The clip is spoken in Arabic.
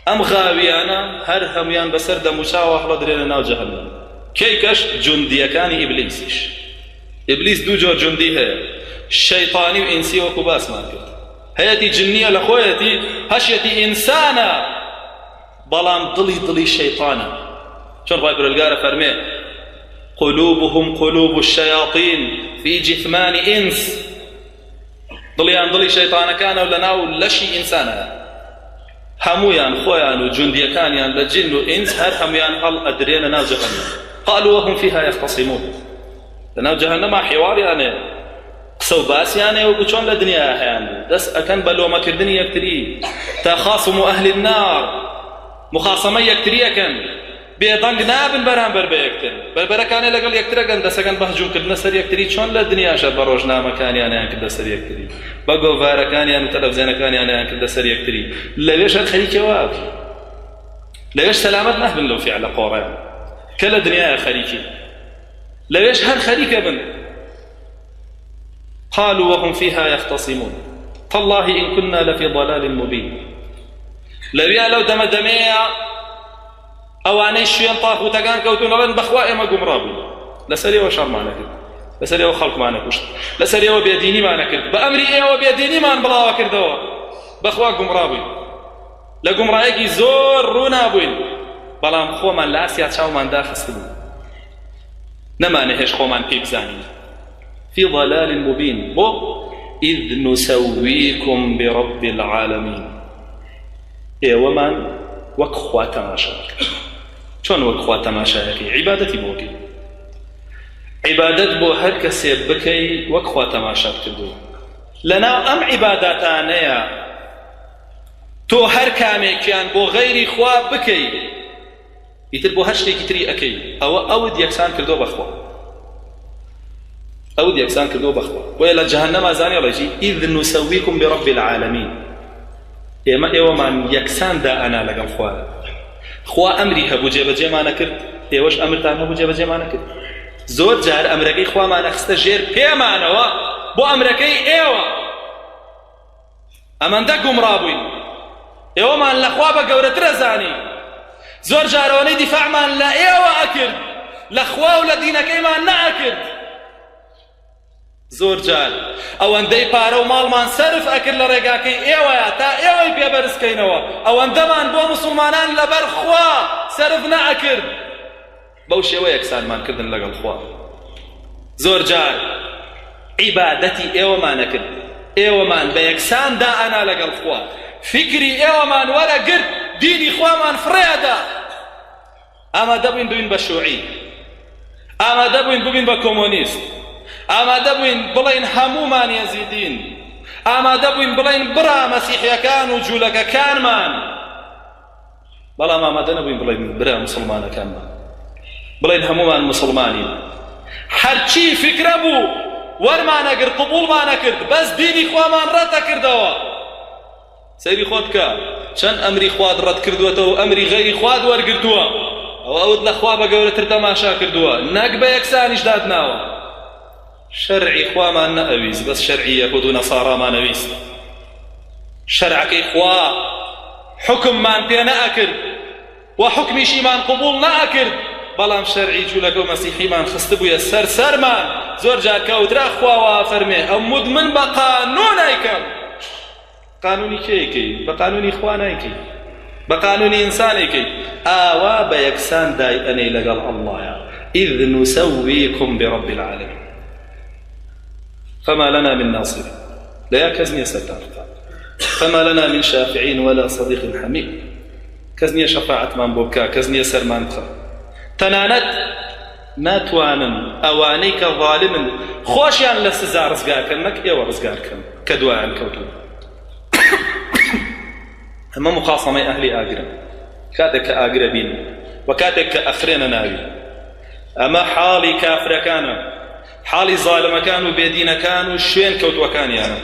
ئەم غاویانە هەر هەمویان بەسەر دەموچاوە هەڵەدرێنە ناو جەهەنەم. کەیکەش جوندیەکانی ئیبلیسیش. ئیبلیس دوو جۆر جوندی هەیە، شەیطانی و ئینسی، وەکو باسمان کرد. هەیەتی جنیە لە خۆیەتی، هەشێتی ئینسانە، بەڵام دڵی شەیطانە. چۆن ڕای پەروەردگارە فەرمێ قلوبهم قلوب الشياطين في جثمان إنس، دڵیان دڵی شەیطانەکانە و لەناو لەشی ئینسانە. هەمویان خۆیان و جوندیەکانیان لە جن و ئینس هەر هەمویان هەڵ ئەدرێنە ناو جەهەنەم. قالوا وهم فيها يختصمون، لەناو جەهەنەما حیواریانێ، قسە و باسیانێ وەکو چۆن لە دنیا هەیان دەست ئەکەن بە لۆمەکردنی یەکتری. تەخاصم ئەهل النار، مخاسەمە یەکتری ئەکەن، بێدەنگ نابن بەرامبەر بە یەکتر. بەربەرەکانێ لەگەڵ یەکترەکەن، دەسەکەن بە هەجوومکردنە سەر یەکتری، چۆن لە دنیاشە بە ڕۆژنامەکانیانیان کردە سەر یەکتری، بە گۆڤارەکانیان و تەلەڤیزیۆنەکانیانیان کردە سەر یەکتری. لەوێش هەر خەریکەوە، لەوێش سەلامەت نەبن لەو فیعلە قۆڕەیان کە لە دنیایە خەریکی، لەوێش هەر خەریکە بن. قالوا وهم فيها يختصمون تالله إن كنا لفي ضلال مبين. لەویا لەو دەمەدەمەیە ئەوانەی شوێن تاغوتەکان کەوتونەڵێن بەخوا ئێمە گومڕا بووین، لەسەرەوە شەڕمانە کرد، لەسەرەوە خەڵکمانە کوشت، لەسەرەوە بێدینیمانە کرد، بە ئەمری ئێوە بێدینیمان بڵاوە کردەوە، بەخوا گومڕا بووین، لە گومڕایەکی زۆر ڕوونابووین، بەڵام خۆمان لە ئاسیا چاومان داخستبوو، نەمانە هێش خۆمان پێی بزانین. في ضلال مبين بو إذ نسويكم برب العالمين. ومن وكخوا تماشاك چون وكخوا تماشاك عبادتي بوكي عبادت بو هر كسي بكي وكخوا تماشاك كدو لنا أم عباداتانيا تو هر كامي كان بو غير خوا بكي يتر بو هشتي كتري أكي أود يكسان كردو بخوا، أود يكسان كردو بخوا، وإلى جهنم أزاني الله يجي إذ نسويكم برب العالمين. ئێوە مان یەکسان دائەنا لەگەڵ خوارە. خوا ئەمری هەبوو جێبەجێمانە کرد، ئێوەش ئەمرتان هەبوو جێبەجێمانە کرد. زۆر جار ئەمرەکەی خوامانە خستە ژێر پێمانەوە بۆ ئەمرەکەی ئێوە. ئەمەندە گومڕا بووین، ئێوەمان لە خوا بە گەورەترە زانی. زۆر جارەوەی دیفاعمان لە ئێوە ئەکرد، لە خوا و لە دینەکەیمان نەئەکرد. زۆر جار ئەوەندەی پارە و ماڵمان سەرف ئەکرد لە ڕێگاکەی ئێوەیە تا ئێوەی پێبەرزکەینەوە، ئەوەندەمان بۆ مسلمانان لەبەر خوا سەرف نەئەکرد، بەو شێوە یەکسانمان کردن لەگەڵ خوا. زۆر جار عیبادەتی ئێوەمانە کرد، ئێوەمان بە یەکسان دائەنا لەگەڵ خوا، فکری ئێوەمان وەرەگرت، دینی خوامان فڕێدا. ئامادە بووین ببین بە شووعی، ئامادە بووین ببین بە کۆمۆنیست، ئامادە بووین بڵین هەمومان یەزیدین، ئامادە بووین بڵین بڕا مەسیحیەکان و جوولەکەکانمان، بەڵام ئامادە نەبووین بڵین برا مسلمانەکانمان، بڵین هەمومان مسلمانین. هەرچی فکرە بوو وەرمانەگرت، قبوڵمانە کرد، بەس دینی خوامان ڕەتە کردەوە. سەیری خۆت کە چەند ئەمری خواد ڕەت کردووەتەوە و ئەمری غەیری خواد وەرگرتووە، ئەوت لە خوا بە گەورەتر تەماشا کردووە، نەک بە یەکسانیش دادناوە. شرعی خوامان نەئەویست، بەس شەرعی یەهود و نەساڕامان ئەویست. شەرعەکەی خوا حکممان پێ نەئەکرد و حکمیشیمان قبوڵ نەئەکرد، بەڵام شەرعی جوولەکە و مەسیحیمان خستە بوویە سەر سەرمان. زۆر جار کەوترا خواوە فەرمێ ئەمود من بە قانون ئەیکەم. قانونی کێیکەی؟ بە قانونی خوا نایکەی، بە قانونی ئینسانێکەی. ئاوا بە یەکسان دای ئەنەی لەگەڵ ئەڵڵایە. إذ نسويكم برب العالمين فما لنا من ناصر، لا يكزني ستار، فما لنا من شافعين ولا صديق حميم. كزني شفاعة من بوكا، كزني سر من خر تنانت ناتوانن أوانيك ظالم خوشيان لسزار رزقار كنك إيوه رزقار كن كدواء كوتو. أما مخاصمة أهل آقرة كاتك آقرة بين وكاتك أخرين ناوي. أما حالي كافر كان، حالي ظالم كان وبيدين كان وشين كوت وكان يعني